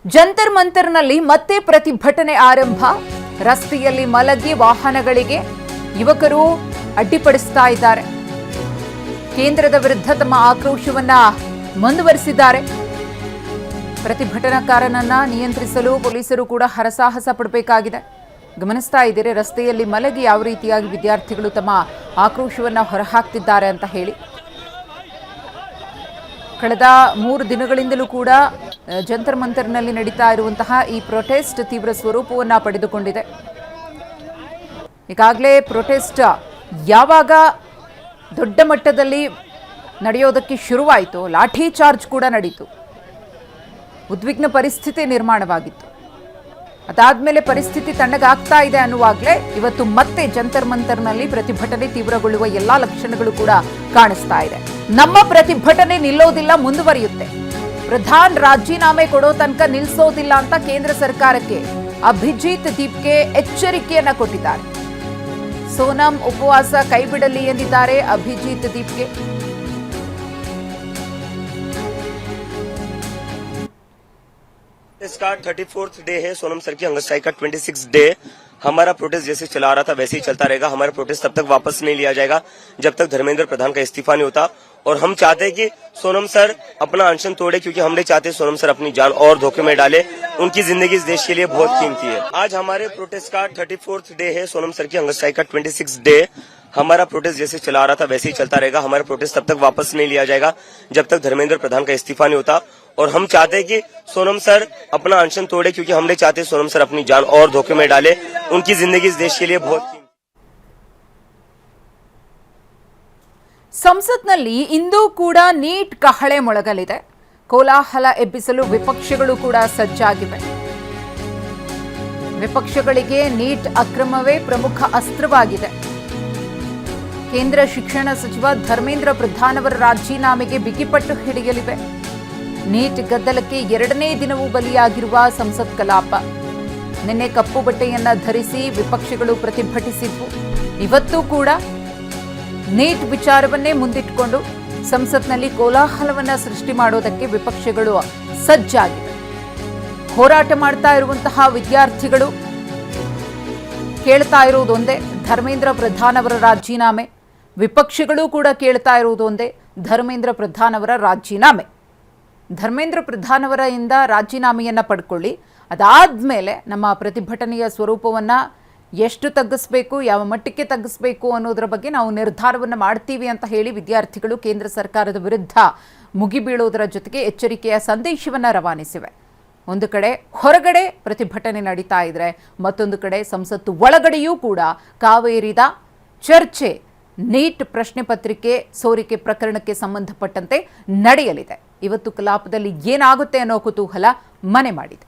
ಜಂತರ್ ಮಂತರ್ನಲ್ಲಿ ಮತ್ತೆ ಪ್ರತಿಭಟನೆ ಆರಂಭ. ರಸ್ತೆಯಲ್ಲಿ ಮಲಗಿ ವಾಹನಗಳಿಗೆ ಯುವಕರು ಅಡ್ಡಿಪಡಿಸ್ತಾ ಇದ್ದಾರೆ. ಕೇಂದ್ರದ ವಿರುದ್ಧ ತಮ್ಮ ಆಕ್ರೋಶವನ್ನ ಮುಂದುವರಿಸಿದ್ದಾರೆ. ಪ್ರತಿಭಟನಾಕಾರನನ್ನ ನಿಯಂತ್ರಿಸಲು ಪೊಲೀಸರು ಕೂಡ ಹರಸಾಹಸ ಪಡಬೇಕಾಗಿದೆ. ಗಮನಿಸ್ತಾ ಇದ್ದೀರಿ, ರಸ್ತೆಯಲ್ಲಿ ಮಲಗಿ ಯಾವ ರೀತಿಯಾಗಿ ವಿದ್ಯಾರ್ಥಿಗಳು ತಮ್ಮ ಆಕ್ರೋಶವನ್ನ ಹೊರಹಾಕ್ತಿದ್ದಾರೆ ಅಂತ ಹೇಳಿ. ಕಳೆದ 3 ದಿನಗಳಿಂದಲೂ ಕೂಡ ಜಂತರ್ ಮಂತರ್ನಲ್ಲಿ ನಡೀತಾ ಇರುವಂತಹ ಈ ಪ್ರೊಟೆಸ್ಟ್ ತೀವ್ರ ಸ್ವರೂಪವನ್ನ ಪಡೆದುಕೊಂಡಿದೆ. ಈಗಾಗಲೇ ಪ್ರೊಟೆಸ್ಟ್ ಯಾವಾಗ ದೊಡ್ಡ ಮಟ್ಟದಲ್ಲಿ ನಡೆಯೋದಕ್ಕೆ ಶುರುವಾಯಿತು, ಲಾಠಿ ಚಾರ್ಜ್ ಕೂಡ ನಡೀತು. ಉದ್ವಿಗ್ನ ಪರಿಸ್ಥಿತಿ ನಿರ್ಮಾಣವಾಗಿತ್ತು. ಅದಾದ್ಮೇಲೆ ಪರಿಸ್ಥಿತಿ ತಣ್ಣಗಾಗ್ತಾ ಇದೆ ಅನ್ನುವಾಗಲೇ ಇವತ್ತು ಮತ್ತೆ ಜಂತರ್ ಮಂತರ್ನಲ್ಲಿ ಪ್ರತಿಭಟನೆ ತೀವ್ರಗೊಳ್ಳುವ ಎಲ್ಲಾ ಲಕ್ಷಣಗಳು ಕೂಡ ಕಾಣಿಸ್ತಾ ಇದೆ. ನಮ್ಮ ಪ್ರತಿಭಟನೆ ನಿಲ್ಲೋದಿಲ್ಲ, ಮುಂದುವರಿಯುತ್ತೆ. ಪ್ರಧಾನ್ ರಾಜೀನಾಮೆ ಕೊಡೋ ತನಕ ನಿಲ್ಲಿಸೋದಿಲ್ಲ ಅಂತ ಕೇಂದ್ರ ಸರ್ಕಾರಕ್ಕೆ ಅಭಿಜಿತ್ ದೀಪ್ಗೆ ಎಚ್ಚರಿಕೆಯನ್ನ ಕೊಟ್ಟಿದ್ದಾರೆ. ಸೋನಂ ಉಪವಾಸ ಕೈಬಿಡಲಿ ಎಂದಿದ್ದಾರೆ ಅಭಿಜಿತ್ ದೀಪ್ಗೆ. इसका 34th डे है सोनम सर की हंगर स्ट्राइक का 26 डे। हमारा प्रोटेस्ट जैसे चला रहा था वैसे ही चलता रहेगा। हमारा प्रोटेस्ट तब तक वापस नहीं लिया जाएगा जब तक धर्मेंद्र प्रधान का इस्तीफा नहीं होता। और हम चाहते हैं कि सोनम सर अपना अनशन तोड़े, क्योंकि हम नहीं चाहते सोनम सर अपनी जान और धोखे में डाले। उनकी जिंदगी इस देश के लिए बहुत कीमती है। आज हमारे प्रोटेस्ट का 34th डे है सोनम सर की हंगर स्ट्राइक का 26 डे। हमारा प्रोटेस्ट जैसे चला रहा था वैसे ही चलता रहेगा। हमारा प्रोटेस्ट तब तक वापस नहीं लिया जाएगा जब तक धर्मेंद्र प्रधान का इस्तीफा नहीं होता। और हम चाहते हैं कि सोनम सर अपना अनशन तोड़े, क्योंकि हम नहीं चाहते सोनम सर अपनी जान और धोखे में डाले। उनकी जिंदगी इस देश के लिए बहुत ಸಂಸತ್ನಲ್ಲಿ ಇಂದು ಕೂಡ ನೀಟ್ ಕಹಳೆ ಮೊಳಗಲಿದೆ. ಕೋಲಾಹಲ ಎಬ್ಬಿಸಲು ವಿಪಕ್ಷಗಳು ಕೂಡ ಸಜ್ಜಾಗಿವೆ. ವಿಪಕ್ಷಗಳಿಗೆ ನೀಟ್ ಅಕ್ರಮವೇ ಪ್ರಮುಖ ಅಸ್ತ್ರವಾಗಿದೆ. ಕೇಂದ್ರ ಶಿಕ್ಷಣ ಸಚಿವ ಧರ್ಮೇಂದ್ರ ಪ್ರಧಾನ್ ಅವರ ರಾಜೀನಾಮೆಗೆ ಬಿಗಿಪಟ್ಟು ಹಿಡಿಯಲಿವೆ. ನೀಟ್ ಗದ್ದಲಕ್ಕೆ 2ನೇ ದಿನವೂ ಬಲಿಯಾಗಿರುವ ಸಂಸತ್ ಕಲಾಪ. ನಿನ್ನೆ ಕಪ್ಪು ಬಟ್ಟೆಯನ್ನ ಧರಿಸಿ ವಿಪಕ್ಷಗಳು ಪ್ರತಿಭಟಿಸಿದ್ವು. ಇವತ್ತು ಕೂಡ ನೀಟ್ ವಿಚಾರವನ್ನೇ ಮುಂದಿಟ್ಟುಕೊಂಡು ಸಂಸತ್ನಲ್ಲಿ ಕೋಲಾಹಲವನ್ನ ಸೃಷ್ಟಿ ಮಾಡೋದಕ್ಕೆ ವಿಪಕ್ಷಗಳು ಸಜ್ಜಾಗಿವೆ. ಹೋರಾಟ ಮಾಡ್ತಾ ಇರುವಂತಹ ವಿದ್ಯಾರ್ಥಿಗಳು ಕೇಳ್ತಾ ಇರುವುದೊಂದೇ, ಧರ್ಮೇಂದ್ರ ಪ್ರಧಾನ್ ಅವರ ರಾಜೀನಾಮೆ. ವಿಪಕ್ಷಗಳು ಕೂಡ ಕೇಳ್ತಾ ಇರುವುದೊಂದೇ, ಧರ್ಮೇಂದ್ರ ಪ್ರಧಾನ್ ಅವರ ರಾಜೀನಾಮೆ. ಧರ್ಮೇಂದ್ರ ಪ್ರಧಾನ್ ಅವರಿಂದ ರಾಜೀನಾಮೆಯನ್ನ ಪಡ್ಕೊಳ್ಳಿ, ಅದಾದ್ಮೇಲೆ ನಮ್ಮ ಪ್ರತಿಭಟನೆಯ ಸ್ವರೂಪವನ್ನ ಎಷ್ಟು ತಗ್ಗಿಸಬೇಕು, ಯಾವ ಮಟ್ಟಕ್ಕೆ ತಗ್ಗಿಸಬೇಕು ಅನ್ನೋದರ ಬಗ್ಗೆ ನಾವು ನಿರ್ಧಾರವನ್ನು ಮಾಡ್ತೀವಿ ಅಂತ ಹೇಳಿ ವಿದ್ಯಾರ್ಥಿಗಳು ಕೇಂದ್ರ ಸರ್ಕಾರದ ವಿರುದ್ಧ ಮುಗಿಬೀಳೋದರ ಜೊತೆಗೆ ಎಚ್ಚರಿಕೆಯ ಸಂದೇಶವನ್ನು ರವಾನಿಸಿವೆ. ಒಂದು ಕಡೆ ಹೊರಗಡೆ ಪ್ರತಿಭಟನೆ ನಡೀತಾ ಇದ್ರೆ, ಮತ್ತೊಂದು ಕಡೆ ಸಂಸತ್ತು ಒಳಗಡೆಯೂ ಕೂಡ ಕಾವೇರಿದ ಚರ್ಚೆ ನೀಟ್ ಪ್ರಶ್ನೆ ಪತ್ರಿಕೆ ಸೋರಿಕೆ ಪ್ರಕರಣಕ್ಕೆ ಸಂಬಂಧಪಟ್ಟಂತೆ ನಡೆಯಲಿದೆ. ಇವತ್ತು ಕಲಾಪದಲ್ಲಿ ಏನಾಗುತ್ತೆ ಅನ್ನೋ ಕುತೂಹಲ ಮನೆ ಮಾಡಿದೆ.